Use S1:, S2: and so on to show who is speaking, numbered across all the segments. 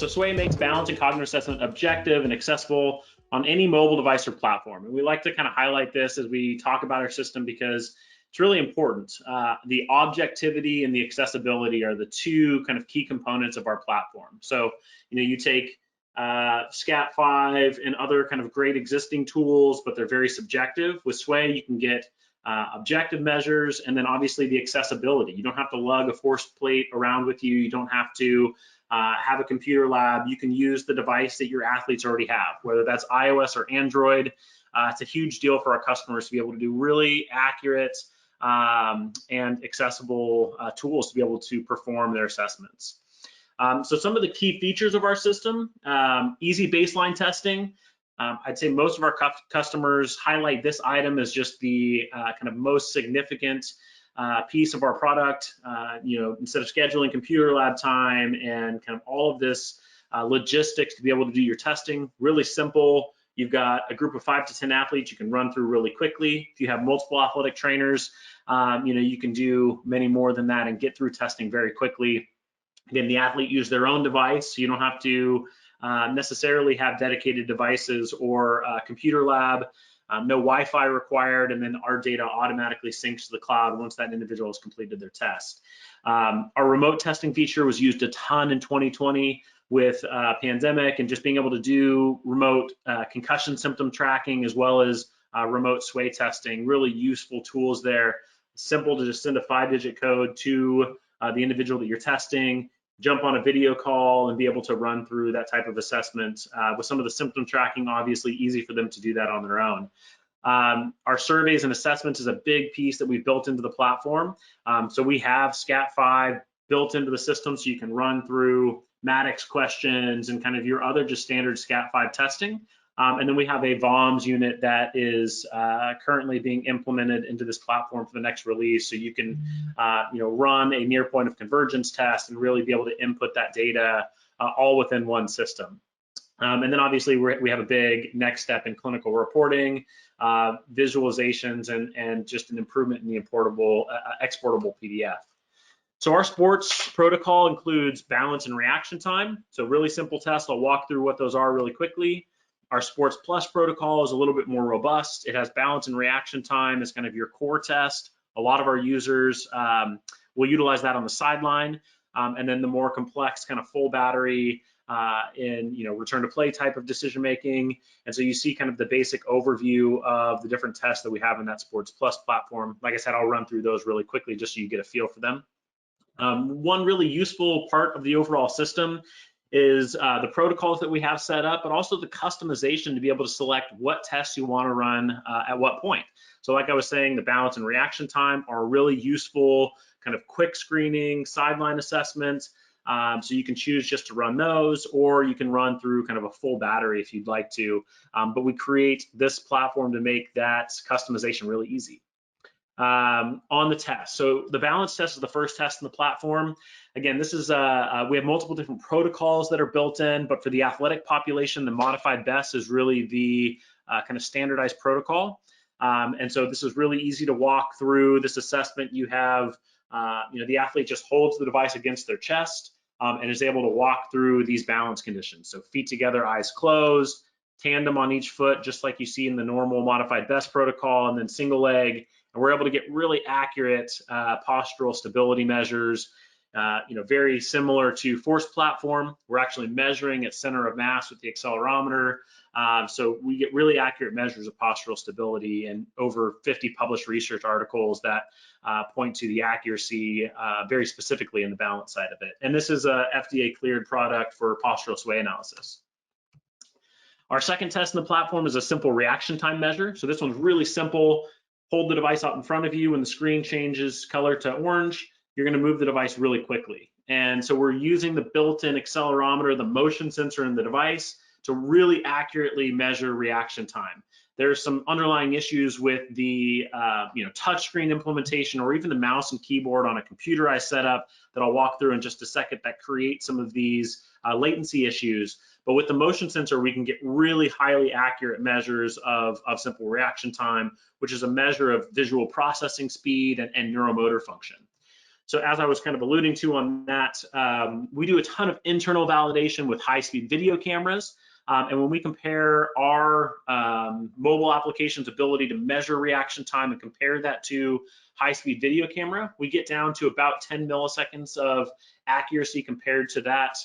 S1: So Sway makes balance and cognitive assessment objective and accessible on any mobile device or platform. And we like to kind of highlight this as we talk about our system because it's really important. The objectivity and the accessibility are the two kind of key components of our platform. So, you take SCAT5 and other kind of great existing tools, but they're very subjective. With Sway, you can get objective measures, and then obviously the accessibility. You don't have to lug a force plate around with you. You don't have to have a computer lab. You can use the device that your athletes already have, whether that's iOS or Android. It's a huge deal for our customers to be able to do really accurate and accessible tools to be able to perform their assessments. So some of the key features of our system, easy baseline testing. I'd say most of our customers highlight this item as just the kind of most significant piece of our product. Instead of scheduling computer lab time and kind of all of this logistics to be able to do your testing, really simple. You've got a group of 5 to 10 athletes you can run through really quickly. If you have multiple athletic trainers, you can do many more than that and get through testing very quickly. Again, the athlete use their own device, so you don't have to necessarily have dedicated devices or computer lab. No Wi-Fi required, and then our data automatically syncs to the cloud once that individual has completed their test. Our remote testing feature was used a ton in 2020 with pandemic, and just being able to do remote concussion symptom tracking as well as remote Sway testing. Really useful tools there. Simple to just send a 5-digit code to the individual that you're testing, jump on a video call and be able to run through that type of assessment. With some of the symptom tracking, obviously easy for them to do that on their own. Our surveys and assessments is a big piece that we've built into the platform. So we have SCAT5 built into the system so you can run through Maddox questions and kind of your other just standard SCAT5 testing. And then we have a VOMS unit that is currently being implemented into this platform for the next release. So you can, run a near point of convergence test and really be able to input that data all within one system. And then obviously we have a big next step in clinical reporting, visualizations, and just an improvement in the exportable PDF. So our sports protocol includes balance and reaction time. So really simple tests. I'll walk through what those are really quickly. Our Sports Plus protocol is a little bit more robust. It has balance and reaction time as kind of your core test. A lot of our users will utilize that on the sideline. And then the more complex kind of full battery in return to play type of decision making. And so you see kind of the basic overview of the different tests that we have in that Sports Plus platform. Like I said, I'll run through those really quickly just so you get a feel for them. One really useful part of the overall system is the protocols that we have set up, but also the customization to be able to select what tests you want to run at what point. So like I was saying, the balance and reaction time are really useful, kind of quick screening, sideline assessments. So you can choose just to run those, or you can run through kind of a full battery if you'd like to. But we create this platform to make that customization really easy. On the test. So the balance test is the first test in the platform. Again, this is we have multiple different protocols that are built in, but for the athletic population, the modified BESS is really the kind of standardized protocol. And so this is really easy to walk through this assessment. You have, the athlete just holds the device against their chest and is able to walk through these balance conditions. So feet together, eyes closed, tandem on each foot, just like you see in the normal modified BESS protocol, and then single leg. And we're able to get really accurate postural stability measures, very similar to force platform. We're actually measuring at center of mass with the accelerometer. So we get really accurate measures of postural stability, and over 50 published research articles that point to the accuracy very specifically in the balance side of it. And this is a FDA cleared product for postural sway analysis. Our second test in the platform is a simple reaction time measure. So this one's really simple. Hold the device out in front of you. When the screen changes color to orange, you're going to move the device really quickly. And so we're using the built-in accelerometer, the motion sensor in the device, to really accurately measure reaction time. There's some underlying issues with the touchscreen implementation, or even the mouse and keyboard on a computerized setup that I'll walk through in just a second, that create some of these latency issues. But with the motion sensor, we can get really highly accurate measures of simple reaction time, which is a measure of visual processing speed and neuromotor function. So as I was kind of alluding to on that, we do a ton of internal validation with high-speed video cameras. And when we compare our mobile application's ability to measure reaction time and compare that to high-speed video camera, we get down to about 10 milliseconds of accuracy compared to that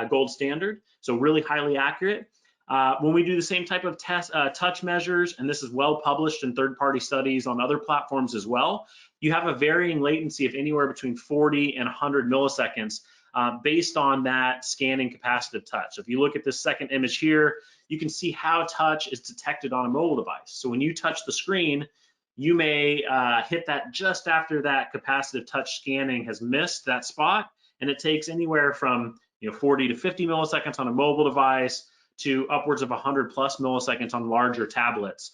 S1: gold standard. So really highly accurate. When we do the same type of touch measures, and this is well published in third-party studies on other platforms as well, you have a varying latency of anywhere between 40 and 100 milliseconds based on that scanning capacitive touch. So if you look at this second image here, you can see how touch is detected on a mobile device. So when you touch the screen, you may hit that just after that capacitive touch scanning has missed that spot, and it takes anywhere from 40 to 50 milliseconds on a mobile device to upwards of 100 plus milliseconds on larger tablets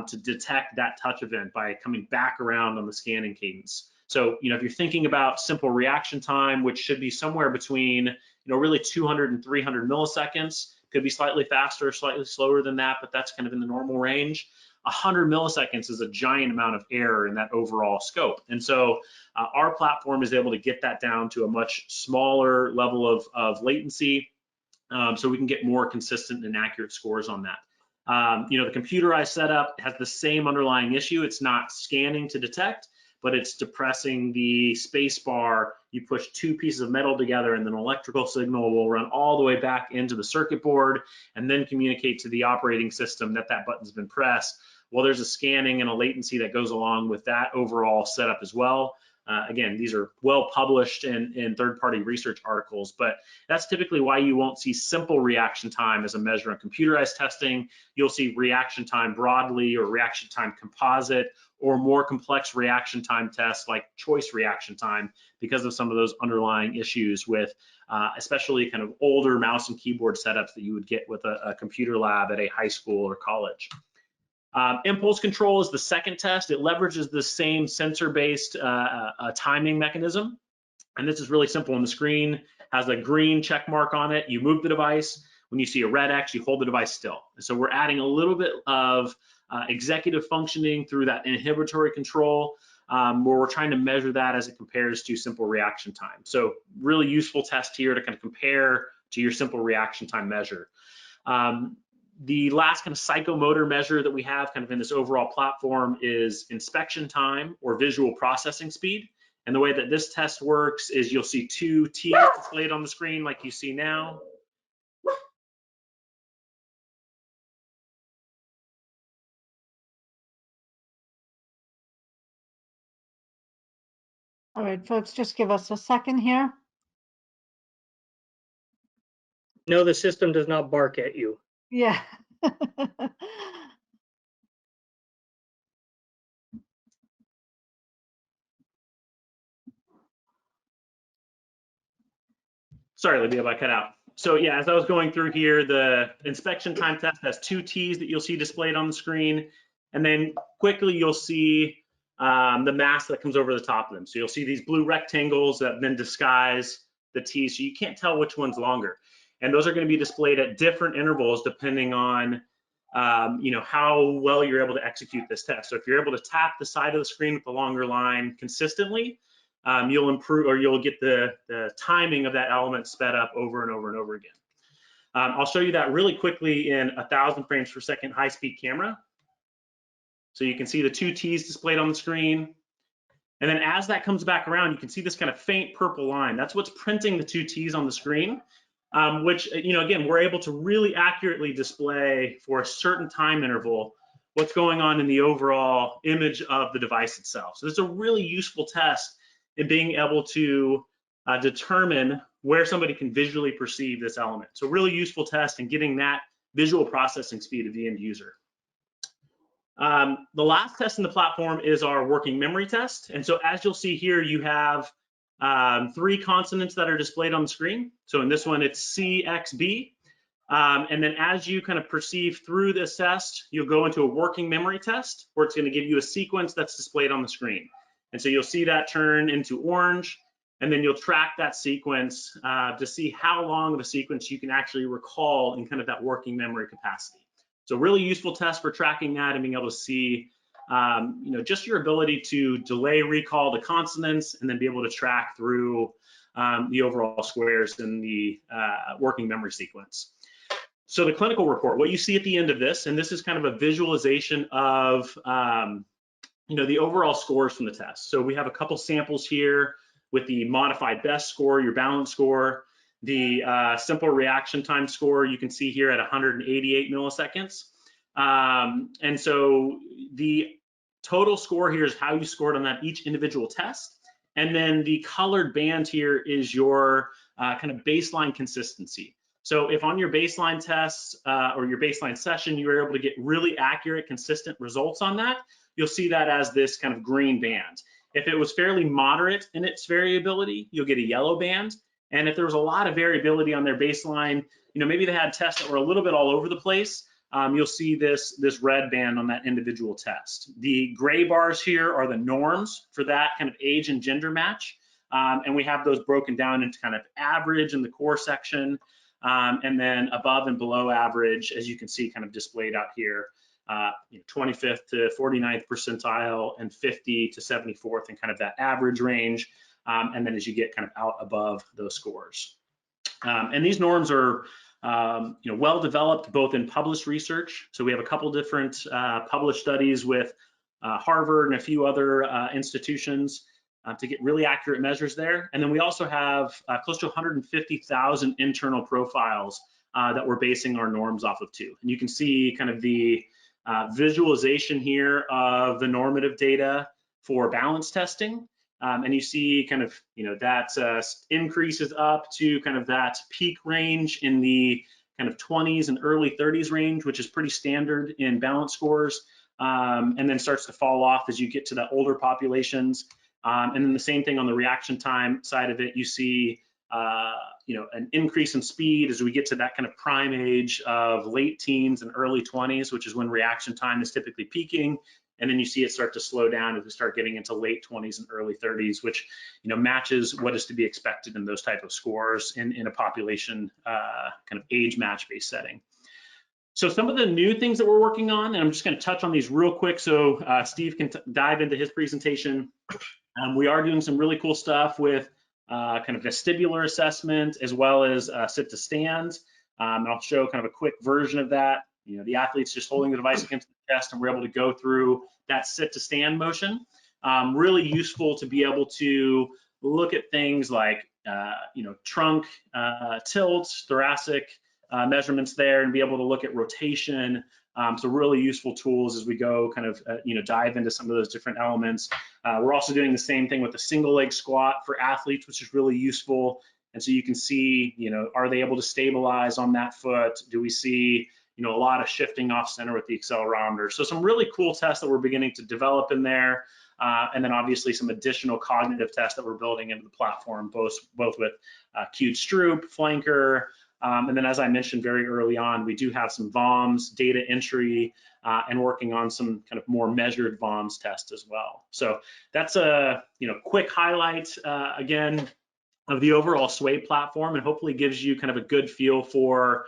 S1: to detect that touch event by coming back around on the scanning cadence. So, if you're thinking about simple reaction time, which should be somewhere between, really 200 and 300 milliseconds, could be slightly faster, slightly slower than that, but that's kind of in the normal range. 100 milliseconds is a giant amount of error in that overall scope. And so our platform is able to get that down to a much smaller level of latency, so we can get more consistent and accurate scores on that. The computerized setup has the same underlying issue. It's not scanning to detect, but it's depressing the space bar. You push two pieces of metal together and then an electrical signal will run all the way back into the circuit board and then communicate to the operating system that that button's been pressed. Well, there's a scanning and a latency that goes along with that overall setup as well. Again, these are well published in third-party research articles, but that's typically why you won't see simple reaction time as a measure in computerized testing. You'll see reaction time broadly or reaction time composite or more complex reaction time tests like choice reaction time because of some of those underlying issues with especially kind of older mouse and keyboard setups that you would get with a computer lab at a high school or college. Impulse control is the second test. It leverages the same sensor-based timing mechanism. And this is really simple. On the screen has a green check mark on it. You move the device. When you see a red X, you hold the device still. And so we're adding a little bit of executive functioning through that inhibitory control, where we're trying to measure that as it compares to simple reaction time. So really useful test here to kind of compare to your simple reaction time measure. The last kind of psychomotor measure that we have kind of in this overall platform is inspection time or visual processing speed. And the way that this test works is you'll see two T's displayed on the screen like you see now.
S2: All right, folks, just give us a second here.
S3: No, the system does not bark at you.
S2: Yeah.
S1: Sorry, Libya, if I cut out. So yeah, as I was going through here, the inspection time test has two T's that you'll see displayed on the screen. And then quickly you'll see the mask that comes over the top of them. So you'll see these blue rectangles that then disguise the T's. So you can't tell which one's longer. And those are going to be displayed at different intervals depending on how well you're able to execute this test. So if you're able to tap the side of the screen with the longer line consistently, you'll improve, or you'll get the timing of that element sped up over and over and over again. I'll show you that really quickly in 1,000 frames per second high-speed camera. So you can see the two T's displayed on the screen. And then as that comes back around, you can see this kind of faint purple line. That's what's printing the two T's on the screen, which, again, we're able to really accurately display for a certain time interval what's going on in the overall image of the device itself. So this is a really useful test in being able to determine where somebody can visually perceive this element. So really useful test in getting that visual processing speed of the end user. The last test in the platform is our working memory test. And so as you'll see here, you have three consonants that are displayed on the screen. So in this one, it's C, X, B. And then as you kind of perceive through this test, you'll go into a working memory test where it's going to give you a sequence that's displayed on the screen. And so you'll see that turn into orange, and then you'll track that sequence to see how long of a sequence you can actually recall in kind of that working memory capacity. So really useful test for tracking that and being able to see just your ability to delay recall the consonants and then be able to track through the overall squares in the working memory sequence. So the clinical report, what you see at the end of this, and this is kind of a visualization of the overall scores from the test. So we have a couple samples here with the modified BESS score, your balance score, the simple reaction time score you can see here at 188 milliseconds. And so the total score here is how you scored on that each individual test. And then the colored band here is your kind of baseline consistency. So if on your baseline tests or your baseline session, you were able to get really accurate, consistent results on that, you'll see that as this kind of green band. If it was fairly moderate in its variability, you'll get a yellow band. And if there was a lot of variability on their baseline, maybe they had tests that were a little bit all over the place, you'll see this red band on that individual test. The gray bars here are the norms for that kind of age and gender match. And we have those broken down into kind of average in the core section, and then above and below average, as you can see kind of displayed out here, 25th to 49th percentile and 50 to 74th in kind of that average range. And then as you get kind of out above those scores. And these norms are well developed both in published research. So we have a couple different published studies with Harvard and a few other institutions to get really accurate measures there. And then we also have close to 150,000 internal profiles that we're basing our norms off of too. And you can see kind of the visualization here of the normative data for balance testing. And you see kind of, that increases up to kind of that peak range in the kind of 20s and early 30s range, which is pretty standard in balance scores, and then starts to fall off as you get to the older populations. And then the same thing on the reaction time side of it, you see, an increase in speed as we get to that kind of prime age of late teens and early 20s, which is when reaction time is typically peaking. And then you see it start to slow down as we start getting into late 20s and early 30s, which matches what is to be expected in those type of scores in a population kind of age match-based setting. So some of the new things that we're working on, and I'm just going to touch on these real quick so Steve can dive into his presentation. We are doing some really cool stuff with kind of vestibular assessment as well as sit to stand. And I'll show kind of a quick version of that. The athlete's just holding the device against the chest and we're able to go through that sit to stand motion. Really useful to be able to look at things like, trunk tilts, thoracic measurements there, and be able to look at rotation. So really useful tools as we go kind of, dive into some of those different elements. We're also doing the same thing with the single leg squat for athletes, which is really useful. And so you can see, are they able to stabilize on that foot? Do we see, a lot of shifting off center with the accelerometer? So some really cool tests that we're beginning to develop in there. And then obviously some additional cognitive tests that we're building into the platform, both with cued Stroop, flanker, and then as I mentioned very early on, we do have some VOMs, data entry, and working on some kind of more measured VOMs tests as well. So that's a quick highlight again of the overall Sway platform, and hopefully gives you kind of a good feel for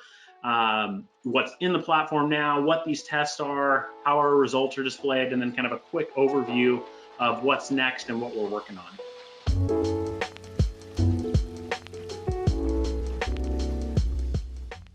S1: what's in the platform now, what these tests are, how our results are displayed, and then kind of a quick overview of what's next and what we're working on.